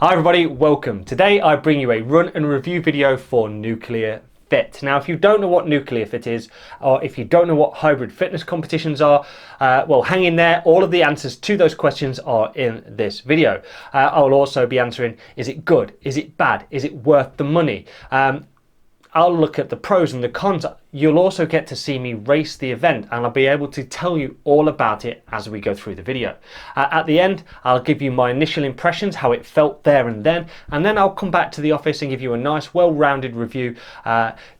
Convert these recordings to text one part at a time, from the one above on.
Hi everybody, welcome. Today I bring you a run and review video for Nuclear Fit. Now if you don't know what Nuclear Fit is, or if you don't know what hybrid fitness competitions are, well hang in there, all of the answers to those questions are in this video. I will also be answering, is it good, is it bad, is it worth the money? I'll look at the pros and the cons. You'll also get to see me race the event and I'll be able to tell you all about it as we go through the video. At the end, I'll give you my initial impressions, how it felt there and then I'll come back to the office and give you a nice well-rounded review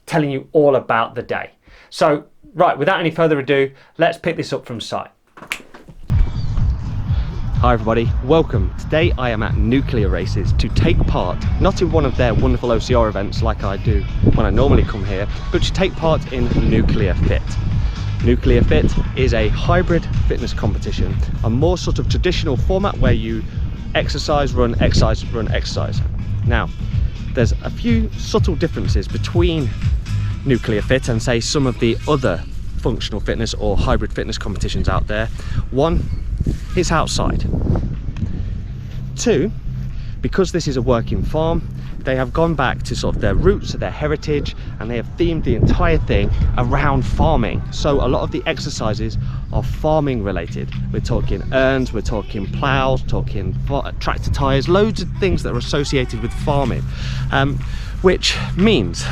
telling you all about the day. So, right, without any further ado, let's pick this up from site. Hi everybody, welcome. Today I am at Nuclear Races to take part, not in one of their wonderful OCR events like I do when I normally come here, but to take part in Nuclear Fit. Nuclear Fit is a hybrid fitness competition, a more sort of traditional format where you exercise, run, exercise, run, exercise. Now, there's a few subtle differences between Nuclear Fit and say some of the other functional fitness or hybrid fitness competitions out there. One, it's outside. Two, because this is a working farm, they have gone back to sort of their roots, their heritage, and they have themed the entire thing around farming. So a lot of the exercises are farming related. We're talking urns, we're talking plows, talking tractor tires, loads of things that are associated with farming. Which means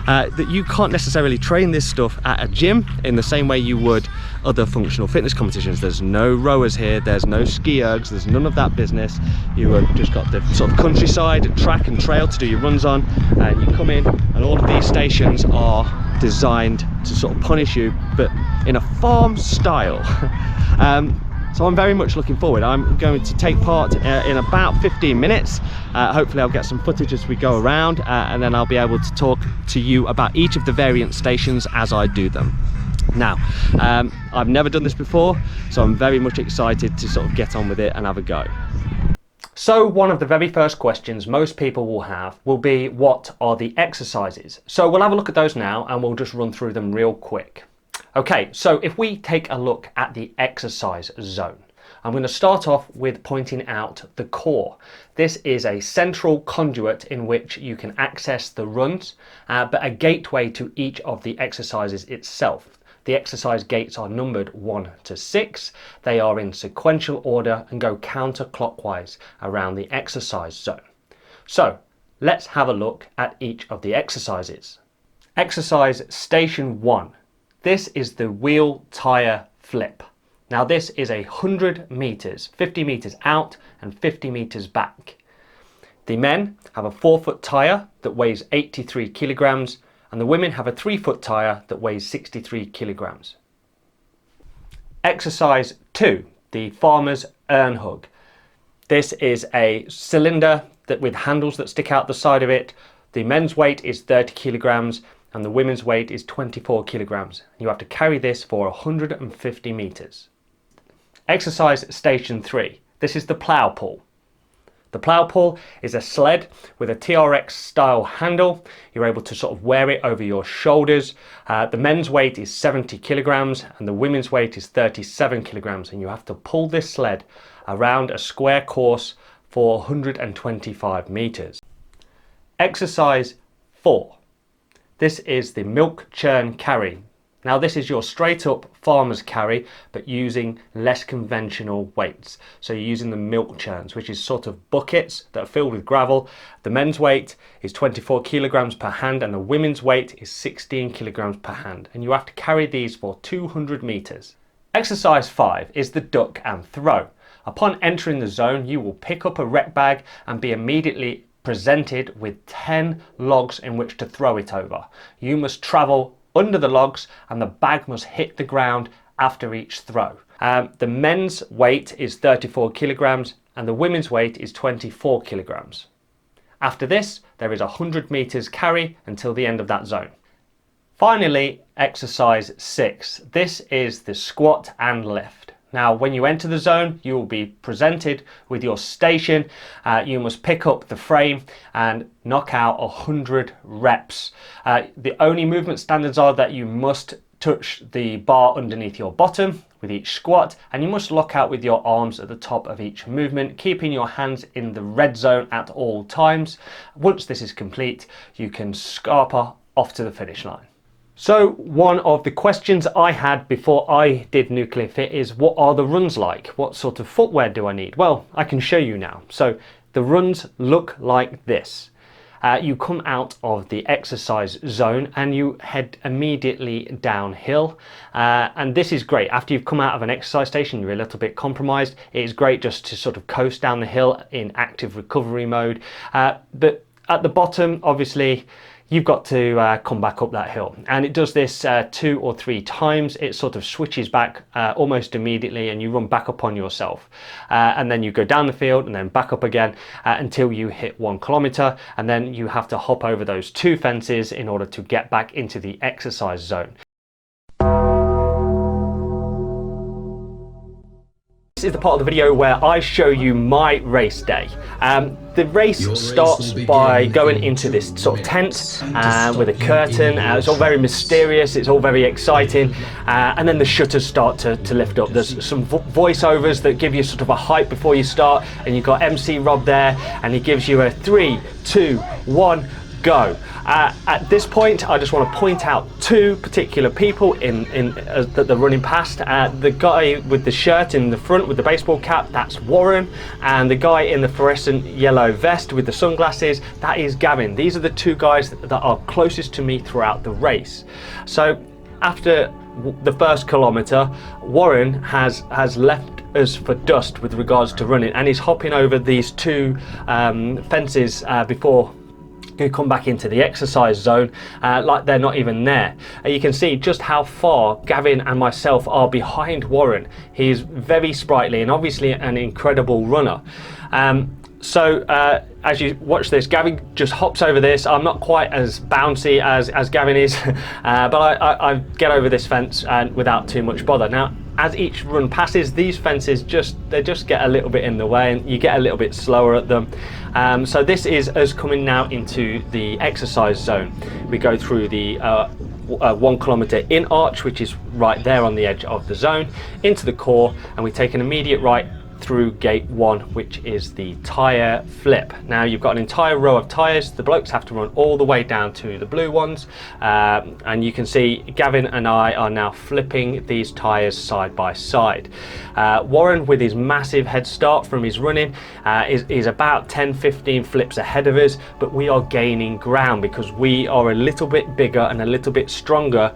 that you can't necessarily train this stuff at a gym in the same way you would other functional fitness competitions. There's no rowers here, there's no ski ergs, there's none of that business. You have just got the sort of countryside, track and trail to do your runs on, and you come in and all of these stations are designed to sort of punish you, but in a farm style. So I'm very much looking forward. I'm going to take part in about 15 minutes. Hopefully I'll get some footage as we go around and then I'll be able to talk to you about each of the variant stations as I do them. Now, I've never done this before, so I'm very much excited to sort of get on with it and have a go. So one of the very first questions most people will have will be, what are the exercises? So we'll have a look at those now and we'll just run through them real quick. Okay, so if we take a look at the exercise zone, I'm going to start off with pointing out the core. This is a central conduit in which you can access the runs, but a gateway to each of the exercises itself. The exercise gates are numbered 1 to 6. They are in sequential order and go counterclockwise around the exercise zone. So let's have a look at each of the exercises. Exercise station 1. This is the wheel tire flip. Now this is 100 meters, 50 meters out and 50 meters back. The men have a 4-foot tire that weighs 83 kilograms and the women have a 3-foot tire that weighs 63 kilograms. Exercise 2, the farmer's urn hug. This is a cylinder with handles that stick out the side of it. The men's weight is 30 kilograms and the women's weight is 24 kilograms. You have to carry this for 150 meters. Exercise station 3. This is the plow pull. The plow pull is a sled with a TRX style handle. You're able to sort of wear it over your shoulders. The men's weight is 70 kilograms and the women's weight is 37 kilograms. And you have to pull this sled around a square course for 125 meters. Exercise 4. This is the milk churn carry. Now this is your straight up farmer's carry, but using less conventional weights. So you're using the milk churns, which is sort of buckets that are filled with gravel. The men's weight is 24 kilograms per hand and the women's weight is 16 kilograms per hand. And you have to carry these for 200 meters. Exercise 5 is the duck and throw. Upon entering the zone, you will pick up a rec bag and be immediately presented with 10 logs in which to throw it over. You must travel under the logs and the bag must hit the ground after each throw. The men's weight is 34 kilograms and the women's weight is 24 kilograms. After this, there is 100 meters carry until the end of that zone. Finally, exercise 6. This is the squat and lift. Now, when you enter the zone, you will be presented with your station. You must pick up the frame and knock out 100 reps. The only movement standards are that you must touch the bar underneath your bottom with each squat, and you must lock out with your arms at the top of each movement, keeping your hands in the red zone at all times. Once this is complete, you can scarper off to the finish line. So one of the questions I had before I did Nuclear Fit is, what are the runs like? What sort of footwear do I need? Well, I can show you now. So the runs look like this. You come out of the exercise zone and you head immediately downhill, and this is great. After you've come out of an exercise station, you're a little bit compromised. It is great just to sort of coast down the hill in active recovery mode, but at the bottom, obviously, you've got to come back up that hill, and it does this 2 or 3 times. It sort of switches back almost immediately, and you run back up on yourself, and then you go down the field and then back up again until you hit 1 kilometer, and then you have to hop over those 2 fences in order to get back into the exercise zone. This is the part of the video where I show you my race day. The race starts by going into this sort of tent with a curtain. It's all very mysterious, it's all very exciting, and then the shutters start to lift up. There's some voiceovers that give you sort of a hype before you start, and you've got MC Rob there, and he gives you a 3, 2, 1, go. At this point, I just want to point out 2 particular people that they're running past. The guy with the shirt in the front with the baseball cap, that's Warren, and the guy in the fluorescent yellow vest with the sunglasses, that is Gavin. These are the 2 guys that are closest to me throughout the race. So after the first kilometer, Warren has left us for dust with regards to running, and he's hopping over these 2 fences before you come back into the exercise zone, like they're not even there. You can see just how far Gavin and myself are behind Warren. He's very sprightly and obviously an incredible runner. So as you watch this, Gavin just hops over this. I'm not quite as bouncy as Gavin is, but I get over this fence without too much bother. Now, as each run passes, these fences just get a little bit in the way, and you get a little bit slower at them. So this is us coming now into the exercise zone. We go through the 1 kilometer in arch, which is right there on the edge of the zone, into the core, and we take an immediate right through gate 1, which is the tyre flip. Now you've got an entire row of tyres. The blokes have to run all the way down to the blue ones, and you can see Gavin and I are now flipping these tyres side by side. Warren, with his massive head start from his running, is about 10-15 flips ahead of us, but we are gaining ground because we are a little bit bigger and a little bit stronger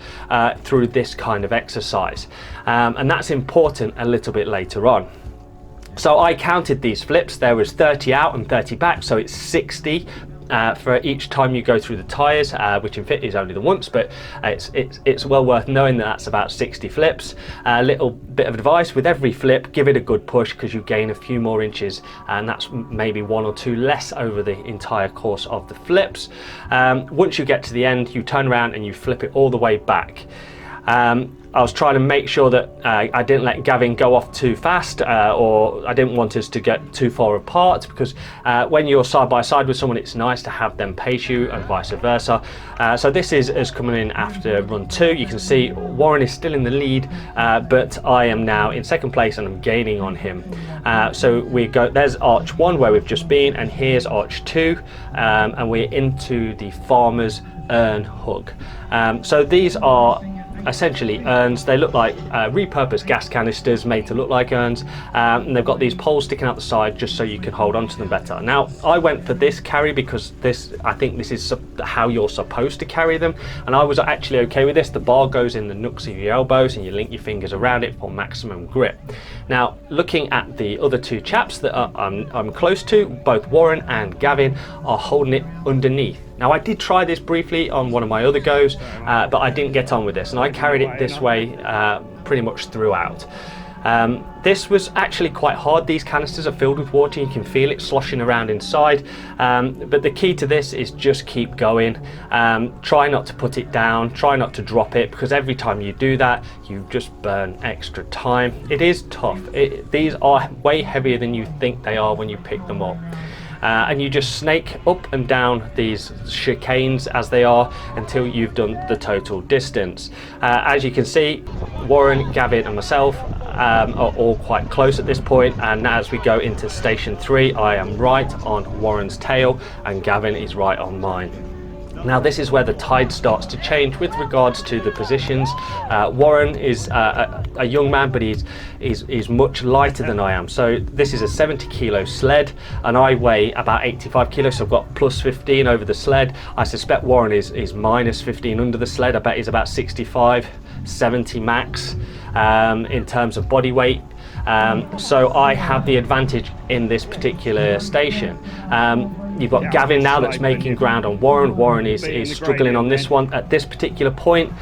through this kind of exercise, and that's important a little bit later on. So I counted these flips. There was 30 out and 30 back, so it's 60 for each time you go through the tyres, which in fit is only the once, but it's well worth knowing that that's about 60 flips. A little bit of advice: with every flip, give it a good push, because you gain a few more inches, and that's maybe 1 or 2 less over the entire course of the flips. Once you get to the end, you turn around and you flip it all the way back. I was trying to make sure that I didn't let Gavin go off too fast, or I didn't want us to get too far apart, because when you're side by side with someone, it's nice to have them pace you and vice versa. So this is us coming in after run 2. You can see Warren is still in the lead, but I am now in 2nd place and I'm gaining on him. So we go, there's arch 1 where we've just been, and here's arch 2, and we're into the Farmer's Urn hug. So these are essentially urns. They look like repurposed gas canisters made to look like urns, and they've got these poles sticking out the side just so you can hold on to them better. Now I went for this carry because I think this is how you're supposed to carry them, and I was actually okay with this. The bar goes in the nooks of your elbows and you link your fingers around it for maximum grip. Now looking at the other 2 chaps that I'm close to, both Warren and Gavin are holding it underneath. Now I did try this briefly on one of my other goes, but I didn't get on with this, and I carried it this way pretty much throughout. This was actually quite hard. These canisters are filled with water, you can feel it sloshing around inside, but the key to this is just keep going. Try not to put it down, try not to drop it, because every time you do that you just burn extra time. It is tough. These are way heavier than you think they are when you pick them up. and you just snake up and down these chicanes as they are until you've done the total distance. As you can see, Warren, Gavin and myself are all quite close at this point, and as we go into station 3, I am right on Warren's tail and Gavin is right on mine. Now this is where the tide starts to change with regards to the positions. Warren is a young man, but he's much lighter than I am. So this is a 70 kilo sled and I weigh about 85 kilos, so I've got plus 15 over the sled. I suspect Warren is minus 15 under the sled. I bet he's about 65, 70 max in terms of body weight. So I have the advantage in this particular station. You've got Gavin now that's making ground on Warren. Warren is struggling on this one. At this particular point,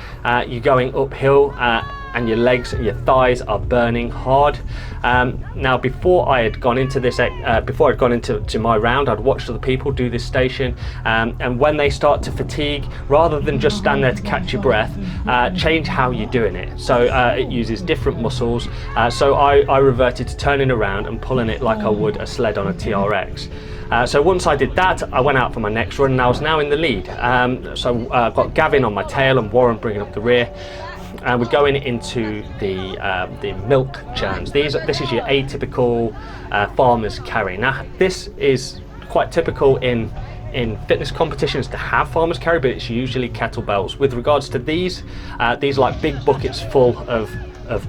you're going uphill and your legs and your thighs are burning hard. Now, before I had gone into this, before I'd gone into my round, I'd watched other people do this station, and when they start to fatigue, rather than just stand there to catch your breath, change how you're doing it. So it uses different muscles. So I reverted to turning around and pulling it like I would a sled on a TRX. So once I did that, I went out for my next run and I was now in the lead. So I've got Gavin on my tail and Warren bringing up the rear. And we're going into the milk churns. This is your atypical farmer's carry. Now this is quite typical in fitness competitions to have farmer's carry, but it's usually kettlebells. With regards to these are like big buckets full of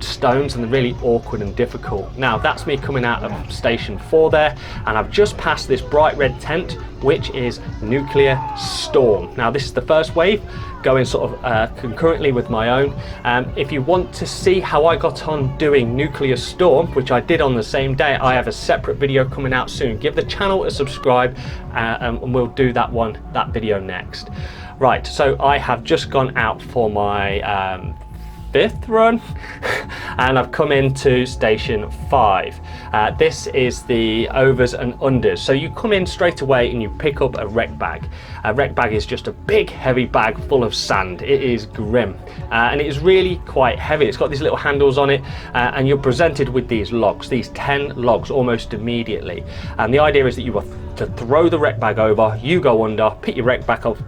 stones, and they're really awkward and difficult. Now that's me coming out of station 4 there, and I've just passed this bright red tent, which is Nuclear Storm. Now this is the first wave going sort of concurrently with my own. If you want to see how I got on doing Nuclear Storm, which I did on the same day, I have a separate video coming out soon. Give the channel a subscribe and we'll do that video next. Right, so I have just gone out for my 5th run and I've come into station 5. This is the overs and unders. So you come in straight away and you pick up a wreck bag. A wreck bag is just a big heavy bag full of sand. It is grim and it is really quite heavy. It's got these little handles on it and you're presented with these logs, these 10 logs almost immediately. And the idea is that you are to throw the wreck bag over, you go under, pick your wreck bag off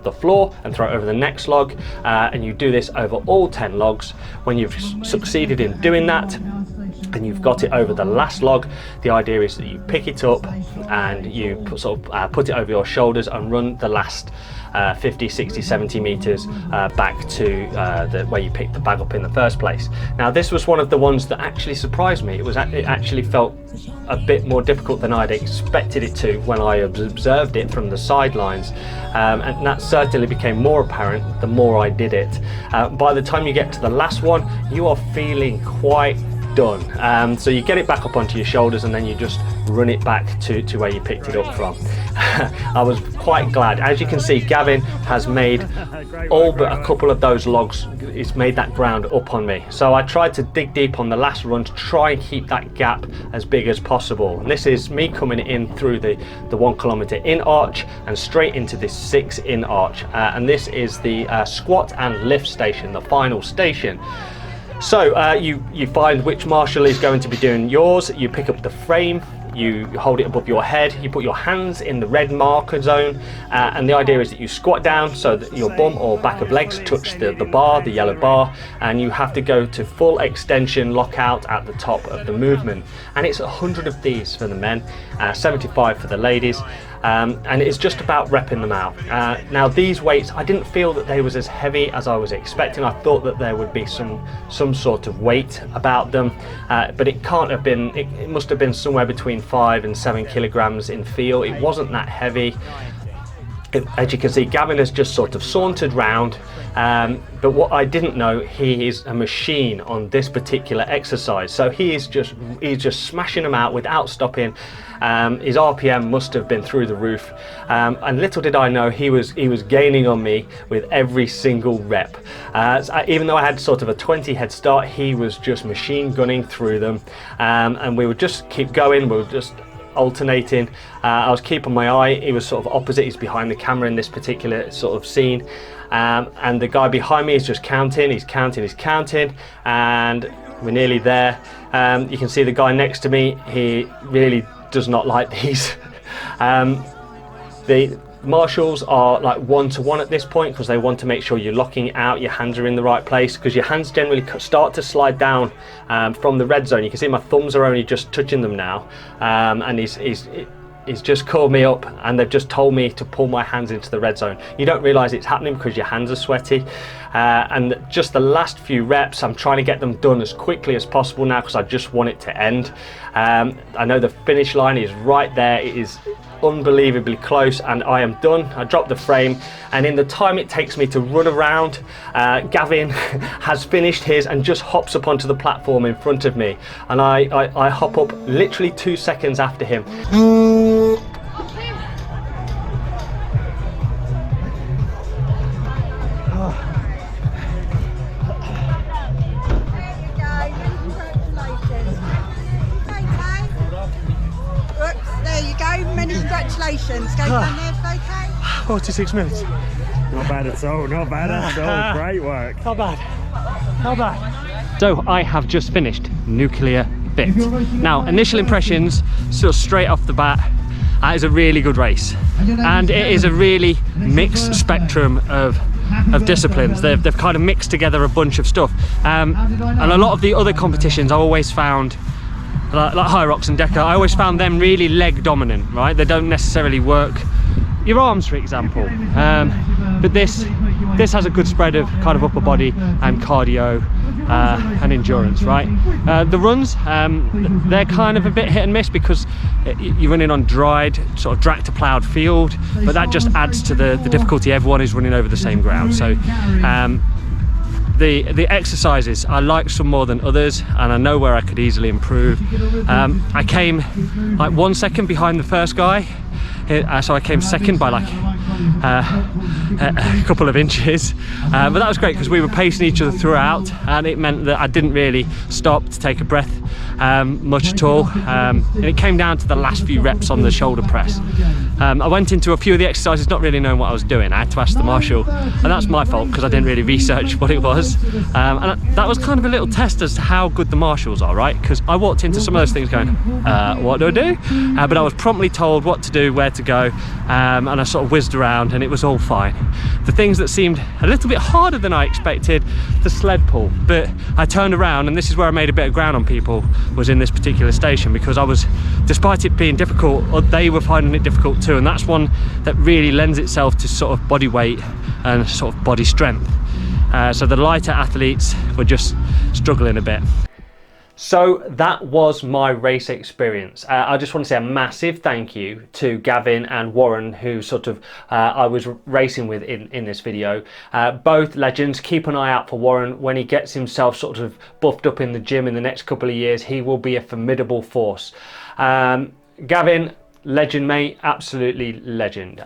the floor and throw it over the next log, and you do this over all 10 logs. When you've succeeded in doing that and you've got it over the last log, the idea is that you pick it up and you put it over your shoulders and run the last 50, 60, 70 meters back to where you picked the bag up in the first place. Now this was one of the ones that actually surprised me. It actually felt a bit more difficult than I'd expected it to when I observed it from the sidelines, and that certainly became more apparent the more I did it. By the time you get to the last one, you are feeling quite done. So you get it back up onto your shoulders and then you just run it back to where you picked it up from. I was quite glad. As you can see, Gavin has made all but a couple of those logs. It's made that ground up on me. So I tried to dig deep on the last run to try and keep that gap as big as possible. And this is me coming in through the 1 kilometer in arch and straight into this 6 in arch. And this is the squat and lift station, the final station. So you find which marshal is going to be doing yours, you pick up the frame, you hold it above your head, you put your hands in the red marker zone, and the idea is that you squat down so that your bum or back of legs touch the bar, the yellow bar, and you have to go to full extension lockout at the top of the movement. And it's 100 of these for the men, 75 for the ladies. And it's just about repping them out. Now these weights, I didn't feel that they was as heavy as I was expecting. I thought that there would be some sort of weight about them, but it can't have been. It must have been somewhere between 5 and 7 kilograms in feel. It wasn't that heavy. As you can see, Gavin has just sort of sauntered round, but what I didn't know, he is a machine on this particular exercise. So he's just smashing them out without stopping. His RPM must have been through the roof, and little did I know he was gaining on me with every single rep. So even though I had sort of a 20 head start, he was just machine gunning through them, and we would just keep going. We would just alternating. I was keeping my eye. He was sort of opposite. He's behind the camera in this particular sort of scene, and the guy behind me is just counting. He's counting, and we're nearly there. You can see the guy next to me. He really does not like these The marshals are like 1-to-1 at this point because they want to make sure you're locking it out, your hands are in the right place, because your hands generally start to slide down from the red zone. You can see my thumbs are only just touching them now, and he's just called me up and they've just told me to pull my hands into the red zone. You don't realize it's happening because your hands are sweaty, and just the last few reps I'm trying to get them done as quickly as possible now because I just want it to end. I know the finish line is right there, it is unbelievably close, and I am done. I dropped the frame, and in the time it takes me to run around, Gavin has finished his and just hops up onto the platform in front of me, and I hop up literally 2 seconds after him. Congratulations. Go down there, okay? 46 minutes. Not bad at all, not bad at all. Great work. Not bad, not bad. So I have just finished Nuclear Fit. Now, initial impressions, sort of straight off the bat, it is a really good race. And it is a really mixed spectrum of disciplines. They've kind of mixed together a bunch of stuff. And a lot of the other competitions I always found, like Hyrox and Deca, I always found them really leg dominant, right? They don't necessarily work your arms, for example, but this has a good spread of kind of upper body and cardio and endurance, right? The runs, they're kind of a bit hit and miss because you're running on dried, sort of tractor ploughed field, but that just adds to the difficulty. Everyone is running over the same ground, so the exercises I like some more than others, and I know where I could easily improve. I came like 1 second behind the first guy, so I came second by like a couple of inches, but that was great because we were pacing each other throughout, and it meant that I didn't really stop to take a breath much at all, and it came down to the last few reps on the shoulder press. I went into a few of the exercises not really knowing what I was doing. I had to ask the marshal, and that's my fault because I didn't really research what it was, and that was kind of a little test as to how good the marshals are, right? Because I walked into some of those things going, what do I do? But I was promptly told what to do, where to go, and I sort of whizzed around and it was all fine. The things that seemed a little bit harder than I expected, the sled pull, but I turned around, and this is where I made a bit of ground on people, was in this particular station, because I was, despite it being difficult, they were finding it difficult too, and that's one that really lends itself to sort of body weight and sort of body strength. So the lighter athletes were just struggling a bit. So that was my race experience. I just want to say a massive thank you to Gavin and Warren, who sort of I was racing with in this video. Both legends. Keep an eye out for Warren. When he gets himself sort of buffed up in the gym in the next couple of years, he will be a formidable force. Gavin, legend mate, absolutely legend.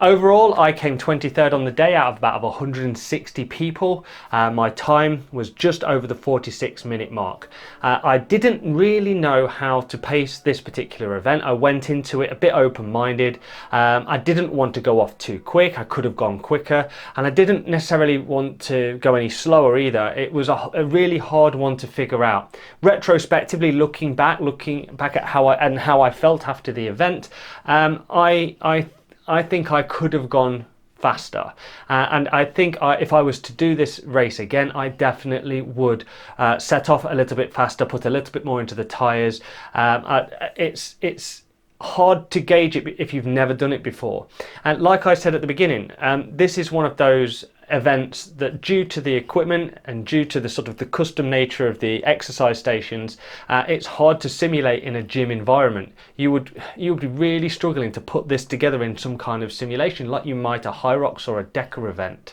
Overall, I came 23rd on the day out of about 160 people. My time was just over the 46-minute mark. I didn't really know how to pace this particular event. I went into it a bit open-minded. I didn't want to go off too quick. I could have gone quicker, and I didn't necessarily want to go any slower either. It was a really hard one to figure out. Retrospectively, looking back at how I felt after the event, I think I could have gone faster, and I think if I was to do this race again, I definitely would set off a little bit faster, put a little bit more into the tyres. It's hard to gauge it if you've never done it before, and like I said at the beginning, this is one of those events that, due to the equipment and due to the sort of the custom nature of the exercise stations, it's hard to simulate in a gym environment. You would be really struggling to put this together in some kind of simulation like you might a Hyrox or a Deca event.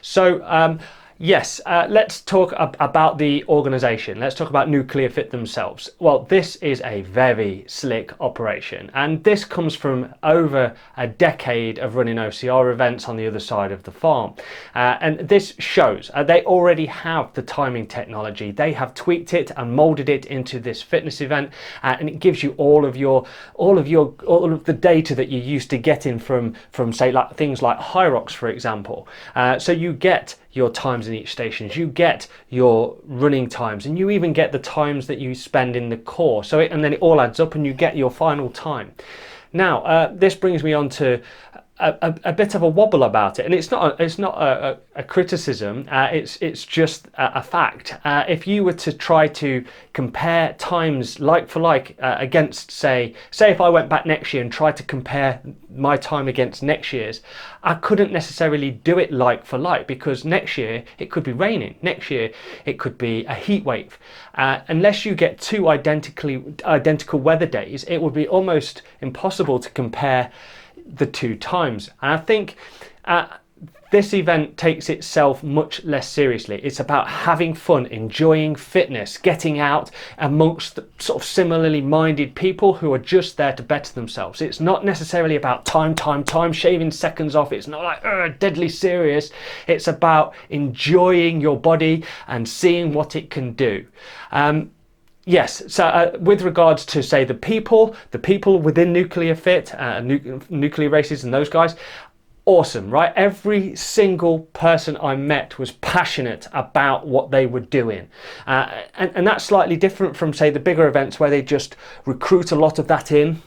So yes, let's talk about the organisation. Let's talk about Nuclear Fit themselves. Well, this is a very slick operation, and this comes from over a decade of running OCR events on the other side of the farm. And this shows they already have the timing technology. They have tweaked it and moulded it into this fitness event, and it gives you all of the data that you're used to getting from say like things like Hyrox, for example. So you get your times in each station, you get your running times, and you even get the times that you spend in the core. So and then it all adds up and you get your final time. Now, this brings me on to a bit of a wobble about it, and it's not a criticism. It's just a fact. If you were to try to compare times like for like against, say if I went back next year and tried to compare my time against next year's, I couldn't necessarily do it like for like, because next year it could be raining. Next year it could be a heat wave. Unless you get two identical weather days, it would be almost impossible to compare the two times. And I think this event takes itself much less seriously. It's about having fun, enjoying fitness, getting out amongst sort of similarly minded people who are just there to better themselves. It's not necessarily about time, shaving seconds off. It's not like deadly serious. It's about enjoying your body and seeing what it can do. Yes, so with regards to, say, the people within Nuclear Fit, nuclear races and those guys, awesome, right? Every single person I met was passionate about what they were doing. And that's slightly different from, say, the bigger events where they just recruit a lot of that in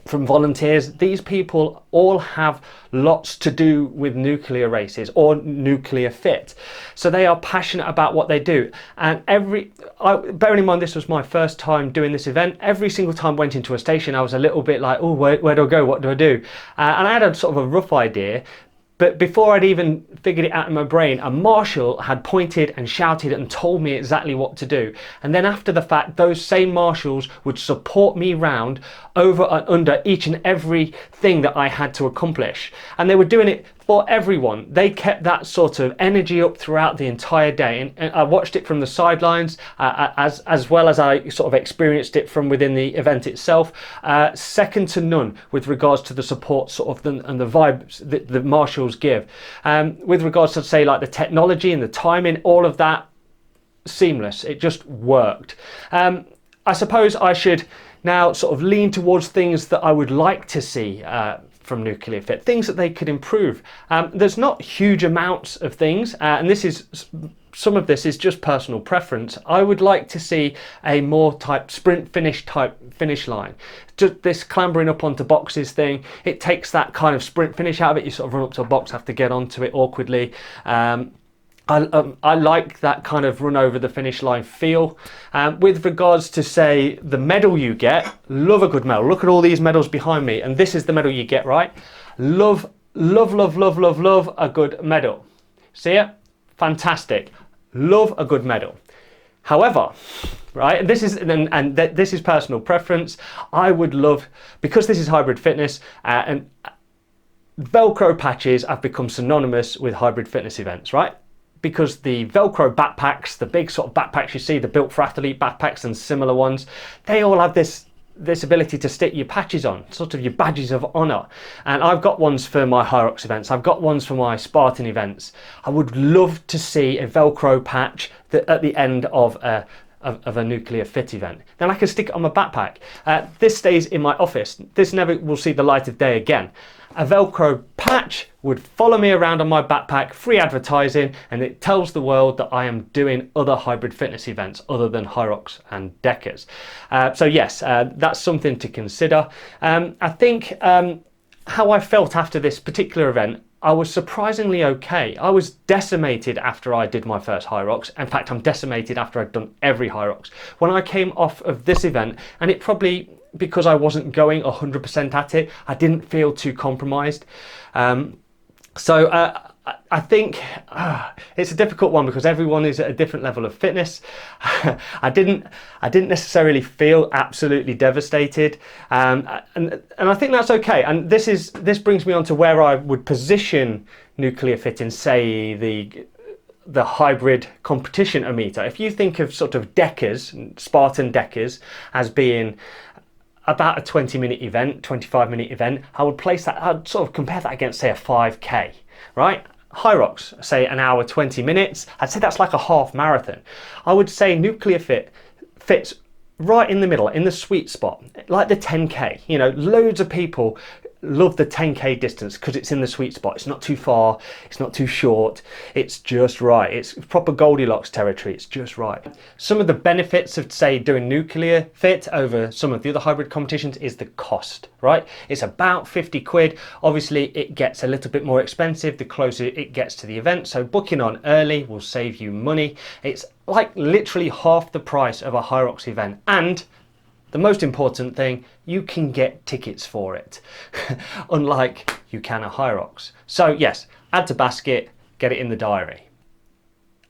from volunteers. These people all have lots to do with nuclear races or Nuclear Fit, so they are passionate about what they do. And bearing in mind this was my first time doing this event, every single time I went into a station I was a little bit like, oh, where do I go, what do I do? And I had a sort of a rough idea. But before I'd even figured it out in my brain, a marshal had pointed and shouted and told me exactly what to do. And then after the fact, those same marshals would support me round over and under each and every thing that I had to accomplish. And they were doing it for everyone. They kept that sort of energy up throughout the entire day. And I watched it from the sidelines as well as I sort of experienced it from within the event itself. Second to none with regards to the support sort of and the vibes that the marshals give. With regards to, say, like the technology and the timing, all of that, seamless. It just worked. I suppose I should now sort of lean towards things that I would like to see from Nuclear Fit, things that they could improve. There's not huge amounts of things, and some of this is just personal preference. I would like to see a more sprint finish type finish line. Just this clambering up onto boxes thing, it takes that kind of sprint finish out of it. You sort of run up to a box, have to get onto it awkwardly. I like that kind of run over the finish line feel. With regards to, say, the medal you get, love a good medal. Look at all these medals behind me, and this is the medal you get, right? Love a good medal. See it? Fantastic. Love a good medal. However, right, this is personal preference. I would love, because this is hybrid fitness, and Velcro patches have become synonymous with hybrid fitness events, right? Because the Velcro backpacks, the big sort of backpacks you see, the built for athlete backpacks and similar ones, they all have this ability to stick your patches on, sort of your badges of honor. And I've got ones for my Hyrox events, I've got ones for my Spartan events. I would love to see a Velcro patch at the end of a Nuclear Fit event. Then I can stick it on my backpack. This stays in my office. This never will see the light of day again. A Velcro patch would follow me around on my backpack, free advertising, and it tells the world that I am doing other hybrid fitness events other than Hyrox and Deckers. So yes, that's something to consider. I think how I felt after this particular event, I was surprisingly okay. I was decimated after I did my first Hyrox. In fact, I'm decimated after I'd done every Hyrox. When I came off of this event, and it probably, because I wasn't going 100% at it, I didn't feel too compromised. So I think it's a difficult one because everyone is at a different level of fitness. I didn't necessarily feel absolutely devastated, and I think that's okay. And this brings me on to where I would position Nuclear Fit in, say, the hybrid competition-o-meter. If you think of sort of Deckers, Spartan Deckers, as being about a 20-minute event, 25-minute event, I'd sort of compare that against, say, a 5K, right? Hyrox, say an hour, 20 minutes. I'd say that's like a half marathon. I would say Nuclear Fit fits right in the middle, in the sweet spot, like the 10K. You know, loads of people love the 10k distance because it's in the sweet spot. It's not too far, it's not too short, it's just right. It's proper Goldilocks territory, it's just right. Some of the benefits of, say, doing nuclear fit over some of the other hybrid competitions is the cost, right? It's about 50 quid. Obviously it gets a little bit more expensive the closer it gets to the event, so booking on early will save you money. It's like literally half the price of a Hyrox event, and the most important thing, you can get tickets for it, unlike you can a Hyrox. So yes, add to basket, get it in the diary.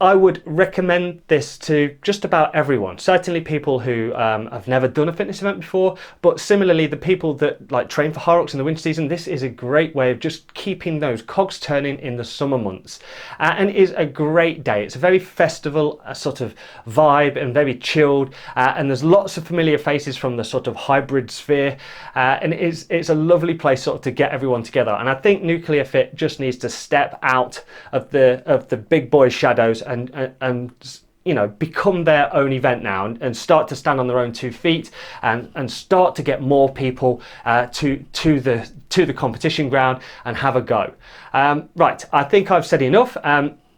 I would recommend this to just about everyone. Certainly people who have never done a fitness event before, but similarly the people that like train for Hyrox in the winter season. This is a great way of just keeping those cogs turning in the summer months, and it is a great day. It's a very festival sort of vibe and very chilled, and there's lots of familiar faces from the sort of hybrid sphere, and it's a lovely place sort of to get everyone together. And I think Nuclear Fit just needs to step out of the big boy shadows and you know, become their own event now, and start to stand on their own 2 feet, and start to get more people to the competition ground and have a go. Right, I think I've said enough.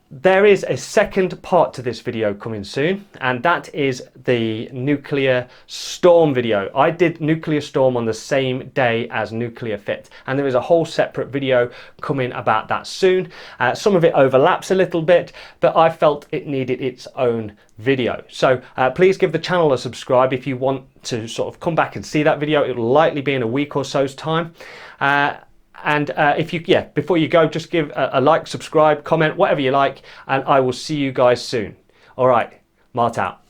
There is a second part to this video coming soon, and that is the Nuclear Storm video. I did Nuclear Storm on the same day as Nuclear Fit, and there is a whole separate video coming about that soon. Some of it overlaps a little bit, but I felt it needed its own video. So please give the channel a subscribe if you want to sort of come back and see that video. It will likely be in a week or so's time. And if you, before you go, just give a like, subscribe, comment, whatever you like, and I will see you guys soon. All right, Mart out.